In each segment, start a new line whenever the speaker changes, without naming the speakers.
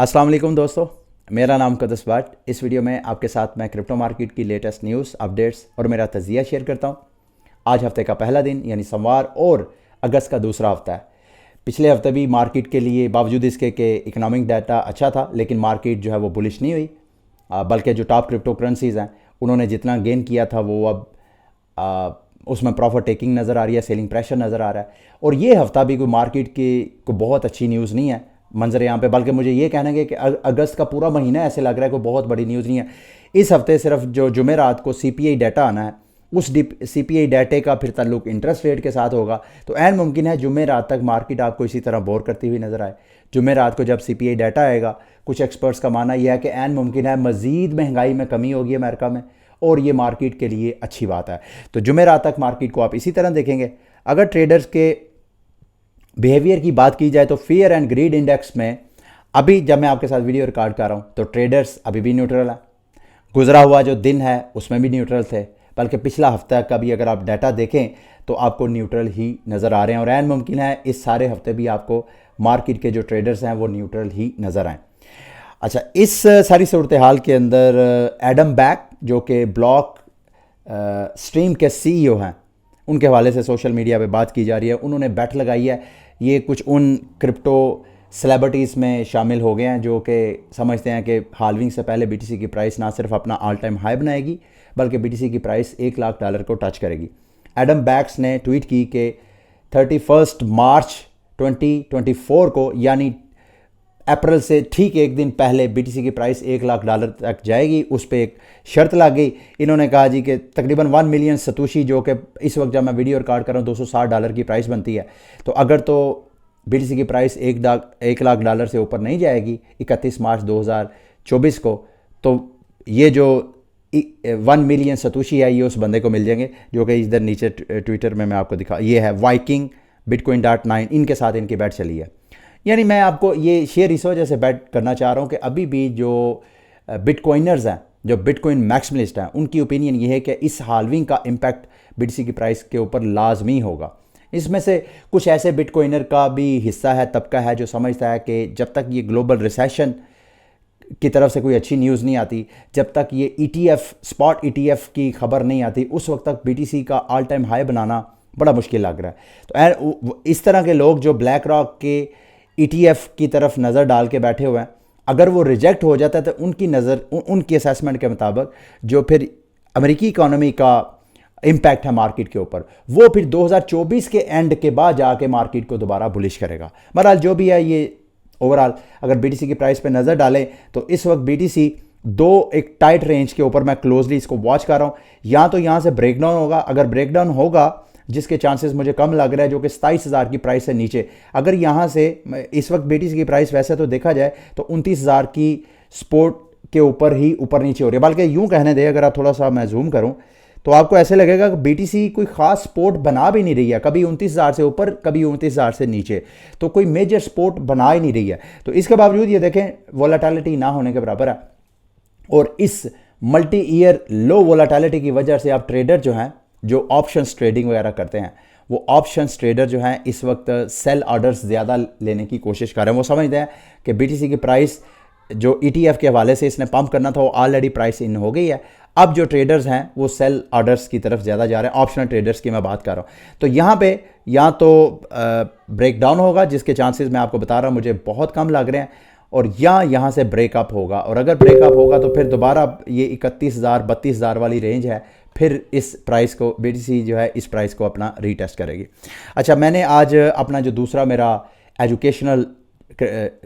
अस्सलाम वालेकुम दोस्तों, मेरा नाम कदस बाट। इस वीडियो में आपके साथ मैं क्रिप्टो मार्केट की लेटेस्ट न्यूज़ अपडेट्स और मेरा तजिया शेयर करता हूं। आज हफ्ते का पहला दिन यानी सोमवार और अगस्त का दूसरा हफ्ता है। पिछले हफ्ते भी मार्केट के लिए बावजूद इसके कि इकोनॉमिक डाटा अच्छा था, लेकिन मार्केट जो है वो बुलिश नहीं हुई। बल्कि जो टॉप क्रिप्टो करेंसीज हैं उन्होंने जितना गेन किया था वो अब उसमें प्रॉफिट टेकिंग नज़र आ रही है, सेलिंग प्रेशर नज़र आ रहा है। और ये हफ्ता भी कोई मार्केट की को बहुत अच्छी न्यूज़ नहीं है मंजर यहाँ पे, बल्कि मुझे ये कहना है कि अगस्त का पूरा महीना ऐसे लग रहा है कोई बहुत बड़ी न्यूज़ नहीं है। इस हफ्ते सिर्फ जो जुमेरात को सीपीआई डाटा आना है, उस सीपीआई डाटे का फिर ताल्लुक इंटरेस्ट रेट के साथ होगा। तो ऐन मुमकिन है जुमेरात तक मार्केट आपको इसी तरह बोर करती हुई नजर आए। जुमेरात को जब सीपीआई डाटा आएगा, कुछ एक्सपर्ट्स का मानना यह है कि ऐन मुमकिन है मज़ीद महंगाई में कमी होगी अमेरिका में, और ये मार्केट के लिए अच्छी बात है। तो जुमेरात तक मार्केट को आप इसी तरह देखेंगे। अगर ट्रेडर्स के बिहेवियर की बात की जाए तो फियर एंड ग्रीड इंडेक्स में अभी जब मैं आपके साथ वीडियो रिकॉर्ड कर रहा हूँ तो ट्रेडर्स अभी भी न्यूट्रल है। गुजरा हुआ जो दिन है उसमें भी न्यूट्रल थे, बल्कि पिछला हफ्ता का भी अगर आप डाटा देखें तो आपको न्यूट्रल ही नज़र आ रहे हैं। और ऐन मुमकिन है इस सारे हफ्ते भी आपको मार्केट के जो ट्रेडर्स हैं वो न्यूट्रल ही नज़र आएँ। अच्छा, इस सारी सूरत हाल के अंदर एडम बैक जो कि ब्लॉक स्ट्रीम के सीईओ हैं, उनके हवाले से सोशल मीडिया पे बात की जा रही है। उन्होंने बैट लगाई है, ये कुछ उन क्रिप्टो सेलिब्रिटीज़ में शामिल हो गए हैं जो कि समझते हैं कि हाल्विंग से पहले बीटीसी की प्राइस ना सिर्फ अपना ऑल टाइम हाई बनाएगी बल्कि बीटीसी की प्राइस $1 लाख को टच करेगी। एडम बैक्स ने ट्वीट की कि 31 मार्च 2024 को यानी अप्रैल से ठीक एक दिन पहले बीटीसी की प्राइस $1 लाख तक जाएगी। उस पर एक शर्त लग गई। इन्होंने कहा जी कि तकरीबन 1 मिलियन सतोशी, जो कि इस वक्त जब मैं वीडियो रिकॉर्ड कर रहा हूँ $260 की प्राइस बनती है, तो अगर तो बीटीसी की प्राइस $1 लाख से ऊपर नहीं जाएगी 31 मार्च 2024 को, तो ये जो 1 मिलियन सतोशी है ये उस बंदे को मिल जाएंगे, जो कि इधर नीचे ट्विटर में मैं आपको दिखा, ये है वाइकिंग Bitcoin.9, इनके साथ इनकी बैट चली है। यानी मैं आपको ये शेयर इस वजह से बैट करना चाह रहा हूँ कि अभी भी जो बिटकॉइनर्स हैं, जो बिटकॉइन मैक्सिमलिस्ट हैं, उनकी ओपिनियन ये है कि इस हाल्विंग का इम्पैक्ट बीटीसी की प्राइस के ऊपर लाजमी होगा। इसमें से कुछ ऐसे बिटकॉइनर का भी हिस्सा है, तबका है जो समझता है कि जब तक ये ग्लोबल रिसेशन की तरफ से कोई अच्छी न्यूज़ नहीं आती, जब तक ये ETF स्पॉट ETF की खबर नहीं आती, उस वक्त तक बीटीसी का ऑल टाइम हाई बनाना बड़ा मुश्किल लग रहा है। तो इस तरह के लोग जो ब्लैक रॉक के ETF की तरफ नज़र डाल के बैठे हुए हैं, अगर वो रिजेक्ट हो जाता है तो उनकी नज़र उनकी असेसमेंट के मुताबिक जो फिर अमेरिकी इकोनॉमी का इम्पैक्ट है मार्केट के ऊपर, वो फिर 2024 के एंड के बाद जाके मार्केट को दोबारा बुलिश करेगा। बहरहाल जो भी है, ये ओवरऑल अगर बीटीसी की प्राइस पे नज़र डालें तो इस वक्त बीटीसी एक टाइट रेंज के ऊपर मैं क्लोजली इसको वॉच कर रहा हूँ। या तो यहाँ से ब्रेकडाउन होगा, अगर ब्रेकडाउन होगा, जिसके चांसेस मुझे कम लग रहा है, जो कि 27,000 की प्राइस से नीचे, अगर यहाँ से इस वक्त बीटीसी की प्राइस वैसे तो देखा जाए तो 29,000 की सपोर्ट के ऊपर ही ऊपर नीचे हो रही है। बल्कि यूँ कहने दे, अगर आप थोड़ा सा मैं जूम करूँ तो आपको ऐसे लगेगा कि बीटीसी कोई खास सपोर्ट बना भी नहीं रही है, कभी 29,000 से ऊपर, कभी 29,000 से नीचे, तो कोई मेजर सपोर्ट बना ही नहीं रही है। तो इसके बावजूद ये देखें वोलेटिलिटी ना होने के बराबर है, और इस मल्टी ईयर लो वोलेटिलिटी की वजह से आप ट्रेडर जो हैं, जो ऑप्शंस ट्रेडिंग वगैरह करते हैं, वो ऑप्शंस ट्रेडर जो हैं इस वक्त सेल ऑर्डर्स ज़्यादा लेने की कोशिश कर रहे हैं। वो समझते हैं कि बीटीसी की प्राइस जो ETF के हवाले से इसने पंप करना था वो ऑलरेडी प्राइस इन हो गई है। अब जो ट्रेडर्स हैं वो सेल ऑर्डर्स की तरफ ज़्यादा जा रहे हैं, ऑप्शनल ट्रेडर्स की मैं बात कर रहा हूँ। तो यहाँ पे या तो ब्रेकडाउन होगा, जिसके चांसेस मैं आपको बता रहा हूँ मुझे बहुत कम लग रहे हैं, और या यहाँ से ब्रेकअप होगा। और अगर ब्रेकअप होगा तो फिर दोबारा ये 31,000 32,000 वाली रेंज है, फिर इस प्राइस को बीटीसी जो है इस प्राइस को अपना रीटेस्ट करेगी। अच्छा, मैंने आज अपना जो दूसरा मेरा एजुकेशनल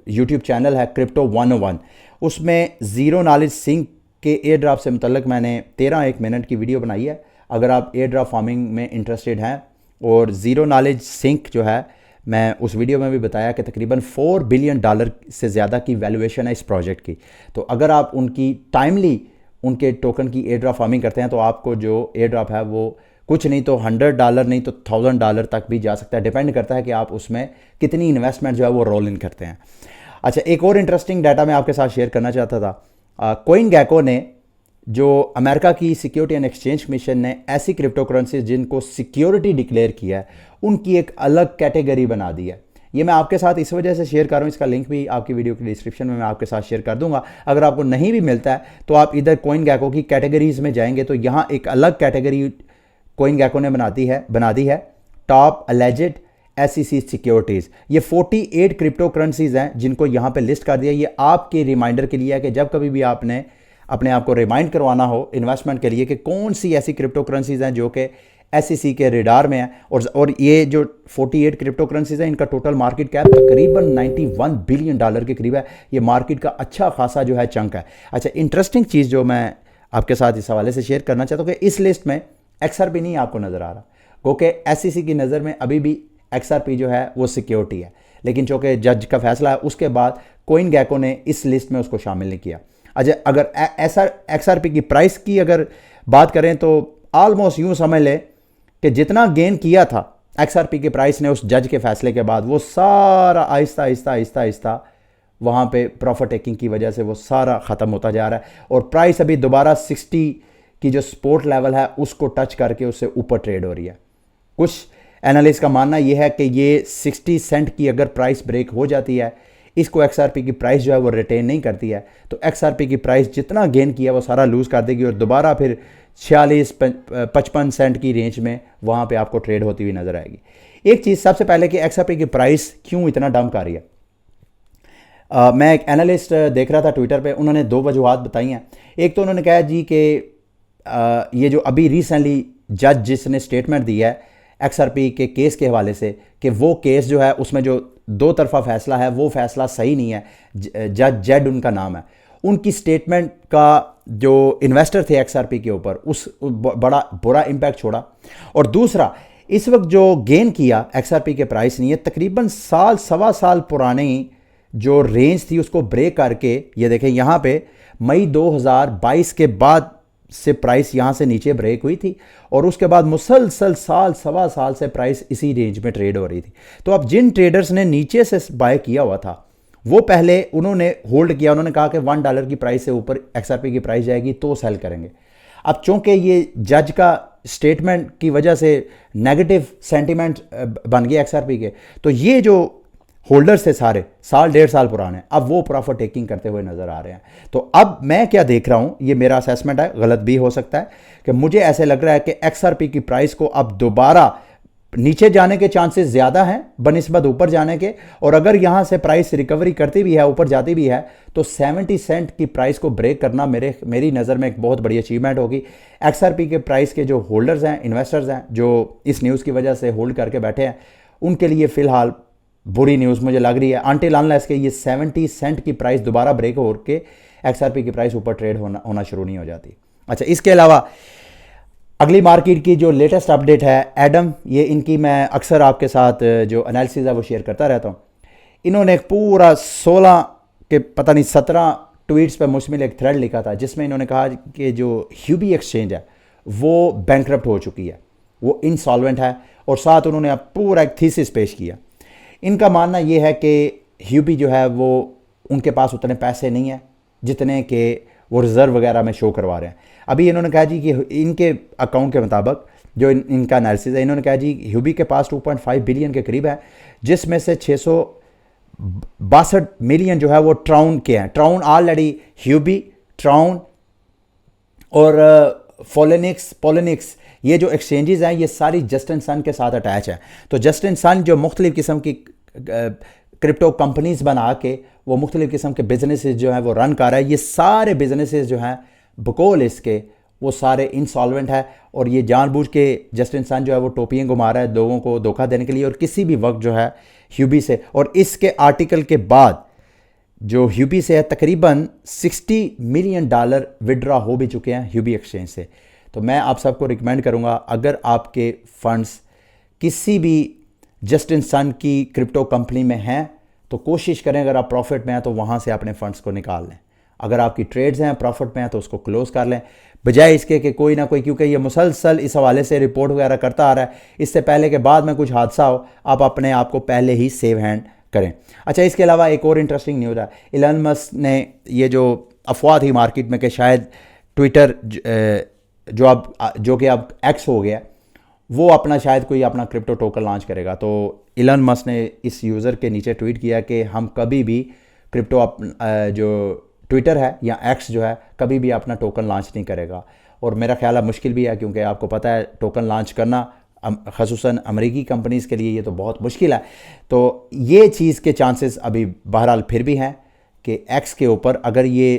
यूट्यूब चैनल है क्रिप्टो 101, उसमें ज़ीरो नॉलेज सिंक के एयर ड्रॉप से मुतल्लिक मैंने 1 मिनट की वीडियो बनाई है। अगर आप एयर ड्रॉप फार्मिंग में इंटरेस्टेड हैं, और ज़ीरो नॉलेज सिंक जो है, मैं उस वीडियो में भी बताया कि तकरीबन $4 बिलियन से ज़्यादा की वैल्यूएशन है इस प्रोजेक्ट की। तो अगर आप उनकी टाइमली उनके टोकन की एयर ड्रॉप फार्मिंग करते हैं तो आपको जो एयर ड्रॉप है वो कुछ नहीं तो $100 नहीं तो $1,000 तक भी जा सकता है। डिपेंड करता है कि आप उसमें कितनी इन्वेस्टमेंट जो है वो रोल इन करते हैं। अच्छा, एक और इंटरेस्टिंग डाटा मैं आपके साथ शेयर करना चाहता था। कोइन गैको ने, जो अमेरिका की सिक्योरिटी एंड एक्सचेंज कमीशन ने ऐसी क्रिप्टो करेंसीज जिनको सिक्योरिटी डिक्लेयर किया है, उनकी एक अलग कैटेगरी बना दी है। ये मैं आपके साथ इस वजह से शेयर कर रहा हूँ, इसका लिंक भी आपकी वीडियो की डिस्क्रिप्शन में मैं आपके साथ शेयर कर दूंगा। अगर आपको नहीं भी मिलता है तो आप इधर कॉइन गैको की कैटेगरीज में जाएंगे तो यहाँ एक अलग कैटेगरी कॉइन गैको ने बना दी है, टॉप अलेजेड SEC सिक्योरिटीज़। ये 48 क्रिप्टो करेंसीज हैं जिनको यहाँ पे लिस्ट कर दिया। ये आपके रिमाइंडर के लिए है कि जब कभी भी आपने अपने आप को रिमाइंड करवाना हो इन्वेस्टमेंट के लिए कि कौन सी ऐसी क्रिप्टो करेंसीज हैं जो कि SEC के रेडार में है। और ये जो 48 क्रिप्टो करेंसीज हैं इनका टोटल मार्केट कैप तकरीबन $91 बिलियन के करीब है। ये मार्केट का अच्छा खासा जो है चंक है। अच्छा, इंटरेस्टिंग चीज़ जो मैं आपके साथ इस हवाले से शेयर करना चाहता हूँ कि इस लिस्ट में XRP नहीं आपको नज़र आ रहा, क्योंकि SEC की नज़र में अभी भी XRP जो है वो सिक्योरिटी है, लेकिन चूंकि जज का फैसला है उसके बाद कॉइन गैको ने इस लिस्ट में उसको शामिल नहीं किया। अच्छा, अगर XRP की प्राइस की अगर बात करें तो ऑलमोस्ट यूं समझ लें कि जितना गेन किया था XRP की प्राइस ने उस जज के फैसले के बाद, वो सारा आहिस्ता आहिस्ता आहिस्ता आहिस्ता वहाँ पे प्रॉफिट टेकिंग की वजह से वो सारा ख़त्म होता जा रहा है और प्राइस अभी दोबारा 60 की जो सपोर्ट लेवल है उसको टच करके उससे ऊपर ट्रेड हो रही है। कुछ एनालिस्ट का मानना यह है कि ये 60 सेंट की अगर प्राइस ब्रेक हो जाती है, इसको XRP की प्राइस जो है वो रिटेन नहीं करती है, तो XRP की प्राइस जितना गेन किया वो सारा लूज़ कर देगी और दोबारा फिर 46-55 सेंट की रेंज में वहाँ पे आपको ट्रेड होती हुई नज़र आएगी। एक चीज़ सबसे पहले कि XRP की प्राइस क्यों इतना डंप आ रही है। मैं एक एनालिस्ट देख रहा था ट्विटर पे, उन्होंने दो वजूहत बताई हैं। एक तो उन्होंने कहा जी कि ये जो अभी रिसेंटली जज जिसने स्टेटमेंट दिया है XRP के केस के हवाले से कि वो केस जो है उसमें जो दो तरफा फैसला है वो फैसला सही नहीं है, जज जेड उनका नाम है, उनकी स्टेटमेंट का जो इन्वेस्टर थे XRP के ऊपर उस बड़ा बुरा इम्पैक्ट छोड़ा। और दूसरा, इस वक्त जो गेन किया XRP के प्राइस ने, ये तकरीबन सवा साल पुरानी जो रेंज थी उसको ब्रेक करके, ये देखें यहाँ पे मई 2022 के बाद से प्राइस यहाँ से नीचे ब्रेक हुई थी और उसके बाद मुसलसल सवा साल से प्राइस इसी रेंज में ट्रेड हो रही थी। तो अब जिन ट्रेडर्स ने नीचे से बाय किया हुआ था वो पहले उन्होंने होल्ड किया, उन्होंने कहा कि $1 की प्राइस से ऊपर XRP की प्राइस जाएगी तो सेल करेंगे। अब चूंकि ये जज का स्टेटमेंट की वजह से नेगेटिव सेंटिमेंट बन गया XRP के, तो ये जो होल्डर्स थे सारे साल डेढ़ साल पुराने, अब वो प्रॉफिट टेकिंग करते हुए नजर आ रहे हैं। तो अब मैं क्या देख रहा हूं, ये मेरा असेसमेंट है, गलत भी हो सकता है, कि मुझे ऐसे लग रहा है कि XRP की प्राइस को अब दोबारा नीचे जाने के चांसेस ज्यादा हैं बनिस्बत ऊपर जाने के, और अगर यहां से प्राइस रिकवरी करती भी है, ऊपर जाती भी है, तो 70 सेंट की प्राइस को ब्रेक करना मेरी नज़र में एक बहुत बड़ी अचीवमेंट होगी। XRP के प्राइस के जो होल्डर्स हैं, इन्वेस्टर्स हैं, जो इस न्यूज़ की वजह से होल्ड करके बैठे हैं, उनके लिए फ़िलहाल बुरी न्यूज़ मुझे लग रही है, अनटिल अनलेस के ये 70 सेंट की प्राइस दोबारा ब्रेक हो के XRP की प्राइस ऊपर ट्रेड होना शुरू नहीं हो जाती। अच्छा, इसके अलावा अगली मार्केट की जो लेटेस्ट अपडेट है एडम, ये इनकी मैं अक्सर आपके साथ जो एनालिसिस है वो शेयर करता रहता हूँ। इन्होंने एक पूरा 16 के पता नहीं 17 ट्वीट्स पर मुश्तमिल एक थ्रेड लिखा था जिसमें इन्होंने कहा कि जो ह्यूबी एक्सचेंज है वो बैंकरप्ट हो चुकी है, वो इनसॉल्वेंट है, और साथ उन्होंने अब पूरा एक थीसिस पेश किया। इनका मानना ये है कि ह्यूबी जो है वो उनके पास उतने पैसे नहीं है जितने के वो रिज़र्व वगैरह में शो करवा रहे हैं। अभी इन्होंने कहा जी कि इनके अकाउंट के मुताबिक जो इनका एनालिसिस है, इन्होंने कहा जी ह्यूबी के पास 2.5 बिलियन के करीब है, जिसमें से 662 मिलियन जो है वो ट्राउन के हैं। ट्राउन ऑलरेडी ह्यूबी, ट्राउन और पोलिनिक्स ये जो एक्सचेंजेस हैं ये सारी जस्ट एंड सन के साथ अटैच है। तो जस्ट एंड सन जो मुख्तलिफ किस्म की क्रिप्टो कंपनीज बना के वो मुख्तलिफ किस्म के बिजनेसेस जो हैं वो रन कर रहा है। ये सारे बिजनेसेस जो हैं बकौल इसके वो सारे इंसॉल्वेंट है, और ये जानबूझ के जस्ट एंड सन जो है वो टोपियाँ घुमा रहा है लोगों को धोखा देने के लिए, और किसी भी वक्त जो है ह्यूबी से, और इसके आर्टिकल के बाद जो ह्यूबी से है तकरीबन $60 मिलियन विड्रॉ हो भी चुके हैं ह्यूबी एक्सचेंज से। तो मैं आप सबको रिकमेंड करूंगा, अगर आपके फंड्स किसी भी जस्ट इन सन की क्रिप्टो कंपनी में हैं तो कोशिश करें, अगर आप प्रॉफिट में हैं तो वहाँ से अपने फंड्स को निकाल लें। अगर आपकी ट्रेड्स हैं प्रॉफिट में हैं तो उसको क्लोज कर लें, बजाय इसके कि कोई ना कोई, क्योंकि ये मुसलसल इस हवाले से रिपोर्ट वगैरह करता आ रहा है, इससे पहले के बाद में कुछ हादसा हो आप अपने आप को पहले ही सेव हैंड करें। अच्छा, इसके अलावा एक और इंटरेस्टिंग न्यूज़ है, इलन मस्क ने ये जो अफवाह थी मार्केट में कि शायद ट्विटर जो कि अब एक्स हो गया, वो अपना शायद कोई अपना क्रिप्टो टोकन लॉन्च करेगा। तो इलन मस्क ने इस यूज़र के नीचे ट्वीट किया कि हम कभी भी क्रिप्टो जो ट्विटर है या एक्स जो है कभी भी अपना टोकन लॉन्च नहीं करेगा। और मेरा ख्याल है मुश्किल भी है, क्योंकि आपको पता है टोकन लॉन्च करना ख़ुसूसन अमेरिकी कंपनीज़ के लिए ये तो बहुत मुश्किल है। तो ये चीज़ के चांसेस अभी बहरहाल फिर भी हैं कि एक्स के ऊपर अगर ये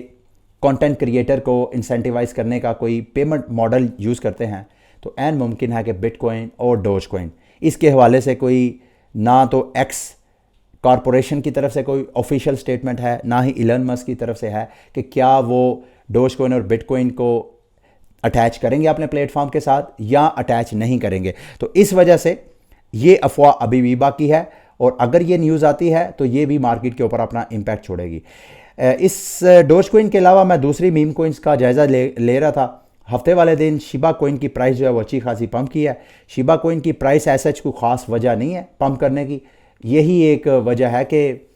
कंटेंट क्रिएटर को इंसेंटिवाइज करने का कोई पेमेंट मॉडल यूज़ करते हैं तो ऐन मुमकिन है कि बिटकॉइन और डोज कॉइन इसके हवाले से कोई ना तो एक्स कॉरपोरेशन की तरफ से कोई ऑफिशियल स्टेटमेंट है, ना ही इलन मस्क की तरफ से है कि क्या वो डोज कॉइन और बिटकॉइन को अटैच करेंगे अपने प्लेटफॉर्म के साथ या अटैच नहीं करेंगे। तो इस वजह से ये अफवाह अभी भी बाकी है, और अगर ये न्यूज़ आती है तो ये भी मार्केट के ऊपर अपना इम्पैक्ट छोड़ेगी। इस डोज कॉइन के अलावा मैं दूसरी मीम कॉइन्स का जायज़ा ले रहा था। हफ्ते वाले दिन शिबा कॉइन की प्राइस जो है वो अच्छी खासी पंप की है। शिबा कॉइन की प्राइस ऐसा कोई ख़ास वजह नहीं है पंप करने की, यही एक वजह है कि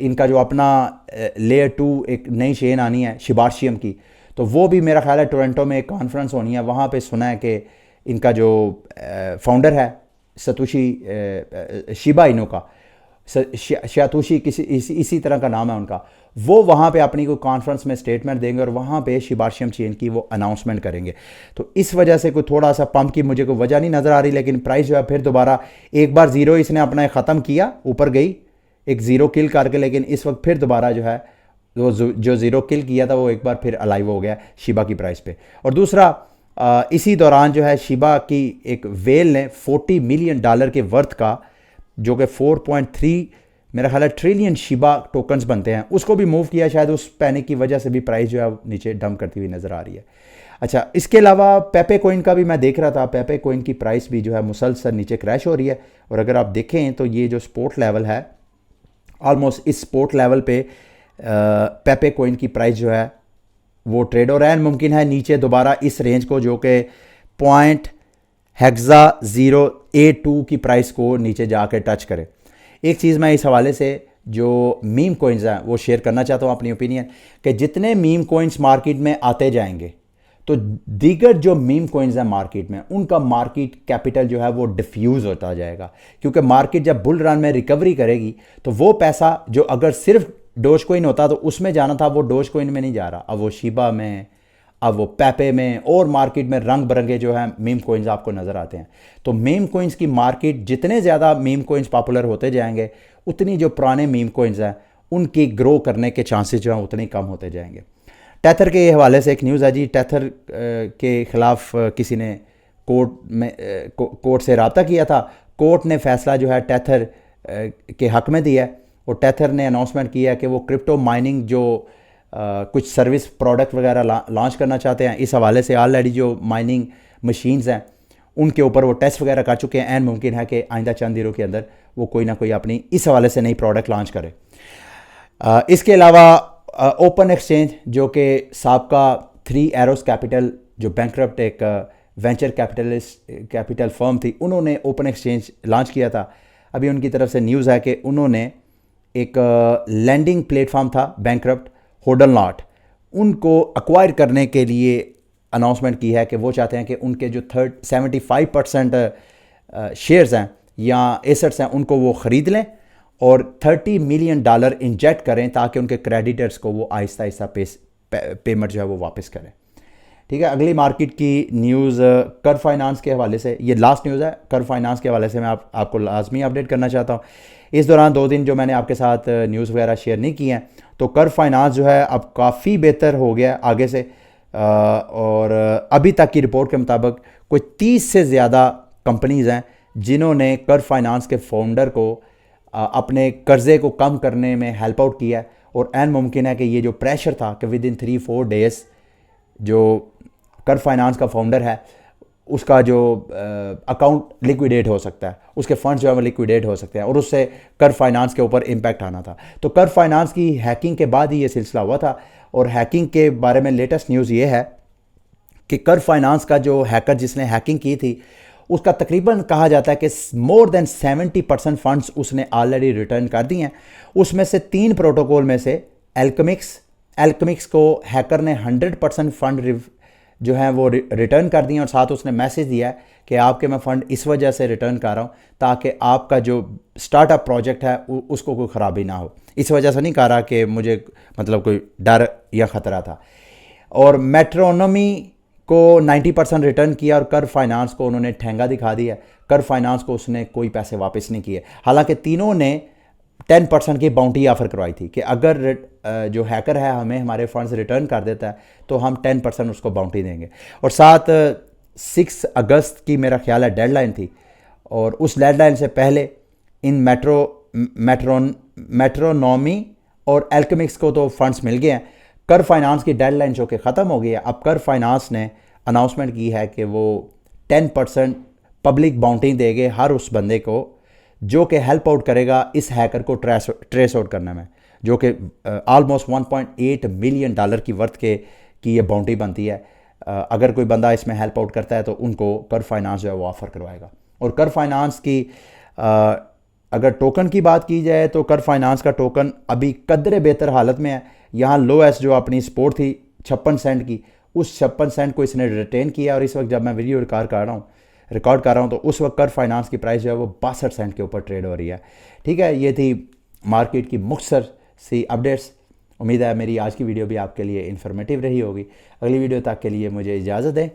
इनका जो अपना लेयर 2 एक नई चेन आनी है शिबाशियम की, तो वो भी मेरा ख्याल है टोरंटो में एक कॉन्फ्रेंस होनी है। वहाँ पे सुना है कि इनका जो फाउंडर है सतोशी शिबा इनो का, शातोशी किसी इसी तरह का नाम है उनका, वो वहाँ पे अपनी कोई कॉन्फ्रेंस में स्टेटमेंट देंगे और वहाँ पे शिबाशियम चेन की वो अनाउंसमेंट करेंगे। तो इस वजह से कोई थोड़ा सा पंप की मुझे कोई वजह नहीं नज़र आ रही, लेकिन प्राइस जो है फिर दोबारा एक बार ज़ीरो इसने अपना ख़त्म किया, ऊपर गई एक ज़ीरो किल करके, लेकिन इस वक्त फिर दोबारा जो है वो जो ज़ीरो किल किया था वो एक बार फिर अलाइव हो गया शिबा की प्राइस पे। और दूसरा इसी दौरान जो है शिबा की एक वेल ने $40 मिलियन के वर्थ का, जो कि 4.3 मेरा ख्याल है ट्रिलियन शिबा टोकन्स बनते हैं, उसको भी मूव किया। शायद उस पैनिक की वजह से भी प्राइस जो है नीचे डंप करती हुई नज़र आ रही है। अच्छा, इसके अलावा पेपे कोइन का भी मैं देख रहा था, पेपे कोइन की प्राइस भी जो है मुसलसल नीचे क्रैश हो रही है। और अगर आप देखें तो ये जो सपोर्ट लेवल है, ऑलमोस्ट इस सपोर्ट लेवल पे पेपे कोइन की प्राइस जो है वो ट्रेड हो रहा है। मुमकिन है नीचे दोबारा इस रेंज को, जो कि .082 की प्राइस को नीचे जाके टच करे। एक चीज़ मैं इस हवाले से जो मीम कोइंस हैं वो शेयर करना चाहता हूँ अपनी ओपिनियन, कि जितने मीम कोइंस मार्केट में आते जाएंगे तो दीगर जो मीम कोइंस हैं मार्केट में उनका मार्केट कैपिटल जो है वो डिफ्यूज़ होता जाएगा। क्योंकि मार्केट जब बुल रन में रिकवरी करेगी तो वो पैसा जो अगर सिर्फ डोज कोइन होता तो उसमें जाना था, वो डोज कोइन में नहीं जा रहा, अब वो शिबा में, अब वो पेपे में, और मार्केट में रंग बिरंगे जो है मीम कोइंस आपको नज़र आते हैं। तो मीम कोइंस की मार्केट, जितने ज़्यादा मीम कोइंस पॉपुलर होते जाएंगे उतनी जो पुराने मीम कोइंस हैं उनकी ग्रो करने के चांसेस जो हैं उतने कम होते जाएंगे। टेथर के हवाले से एक न्यूज़ है जी, टेथर के ख़िलाफ़ किसी ने कोर्ट से रब्ता किया था। कोर्ट ने फैसला जो है टेथर के हक़ में दिया है, और टेथर ने अनाउंसमेंट किया है कि वो क्रिप्टो माइनिंग जो कुछ सर्विस प्रोडक्ट वगैरह लॉन्च करना चाहते हैं। इस हवाले से ऑलरेडी जो माइनिंग मशीन्स हैं उनके ऊपर वो टेस्ट वगैरह कर चुके हैं। एंड मुमकिन है कि आइंदा चंद दिनों के अंदर वो कोई ना कोई अपनी इस हवाले से नई प्रोडक्ट लॉन्च करे। इसके अलावा ओपन एक्सचेंज, जो कि साबका 3 एरोस कैपिटल जो बैंकरप्ट एक वेंचर कैपिटल फर्म थी, उन्होंने ओपन एक्सचेंज लॉन्च किया था। अभी उनकी तरफ से न्यूज़ है कि उन्होंने एक लैंडिंग प्लेटफॉर्म था बैंकरप्ट होडलनॉट, उनको अक्वायर करने के लिए अनाउंसमेंट की है कि वो चाहते हैं कि उनके जो 75% शेयर्स हैं या एसेट्स हैं उनको वो ख़रीद लें और $30 मिलियन इंजेक्ट करें, ताकि उनके क्रेडिटर्स को वो आहिस्ता आहिस्ता पेमेंट जो है वो वापस करें। ठीक है, अगली मार्केट की न्यूज़ कर फाइनेंस के हवाले से, ये लास्ट न्यूज़ है। कर फाइनेंस के हवाले से मैं आपको लाजमी अपडेट करना चाहता हूँ। इस दौरान 2 दिन जो मैंने आपके साथ न्यूज़ वगैरह शेयर नहीं की हैं, तो कर फाइनेंस जो है अब काफ़ी बेहतर हो गया आगे से, और अभी तक की रिपोर्ट के मुताबिक कोई 30 से ज़्यादा कंपनीज़ हैं जिन्होंने कर फाइनेंस के फाउंडर को अपने कर्ज़े को कम करने में हेल्प आउट किया है। और एन मुमकिन है कि ये जो प्रेशर था कि विद इन 3-4 डेज़ जो कर फाइनेंस का फाउंडर है उसका जो अकाउंट लिक्विडेट हो सकता है, उसके फंड्स जो है वो लिक्विडेट हो सकते हैं, और उससे कर फाइनेंस के ऊपर इम्पैक्ट आना था। तो कर फाइनेंस की हैकिंग के बाद ही ये सिलसिला हुआ था। और हैकिंग के बारे में लेटेस्ट न्यूज़ ये है कि कर फाइनेंस का जो हैकर जिसने हैकिंग की थी उसका तकरीबन कहा जाता है कि मोर देन 70% फंड्स उसने ऑलरेडी रिटर्न कर दिए हैं। उसमें से 3 प्रोटोकॉल में से एल्केमिक्स को हैकर ने 100% फंड जो हैं वो रिटर्न कर दिए और साथ उसने मैसेज दिया है कि आपके मैं फ़ंड इस वजह से रिटर्न कर रहा हूँ ताकि आपका जो स्टार्टअप प्रोजेक्ट है उसको कोई ख़राबी ना हो। इस वजह से नहीं कह रहा कि मुझे मतलब कोई डर या ख़तरा था। और मेट्रोनोमी को 90% रिटर्न किया और कर फाइनेंस को उन्होंने ठेंगा दिखा दिया। कर फाइनेंस को उसने कोई पैसे वापस नहीं किए। हालांकि तीनों ने 10% की बाउंटी ऑफर करवाई थी कि अगर जो हैकर है हमें हमारे फंड्स रिटर्न कर देता है तो हम 10% उसको बाउंटी देंगे। और साथ 6 अगस्त की मेरा ख्याल है डेडलाइन थी और उस डेडलाइन से पहले इन मेट्रोनॉमी और एल्केमिक्स को तो फंड्स मिल गए हैं। कर फाइनेंस की डेडलाइन जो कि ख़त्म हो गई है, अब कर फाइनेंस ने अनाउंसमेंट की है कि वो 10% पब्लिक बाउंटी देंगे हर उस बंदे को जो कि हेल्प आउट करेगा इस हैकर को ट्रेस आउट करने में, जो कि ऑलमोस्ट $1.8 मिलियन की वर्थ की ये बाउंटी बनती है। अगर कोई बंदा इसमें हेल्प आउट करता है तो उनको कर फाइनेंस जो है वो ऑफ़र करवाएगा। और कर फाइनेंस की अगर टोकन की बात की जाए तो कर फाइनेंस का टोकन अभी कदरे बेहतर हालत में है। यहाँ लोएस्ट जो अपनी सपोर्ट थी 56 सेंट की, उस 56 सेंट को इसने रिटेन किया और इस वक्त जब मैं वीडियो रिकॉर्ड कर रहा हूँ तो उस वक्त कर फाइनेंस की प्राइस जो है वो 62 सेंट के ऊपर ट्रेड हो रही है। ठीक है, ये थी मार्केट की मुख्तसर सी अपडेट्स। उम्मीद है मेरी आज की वीडियो भी आपके लिए इन्फॉर्मेटिव रही होगी। अगली वीडियो तक के लिए मुझे इजाज़त दें।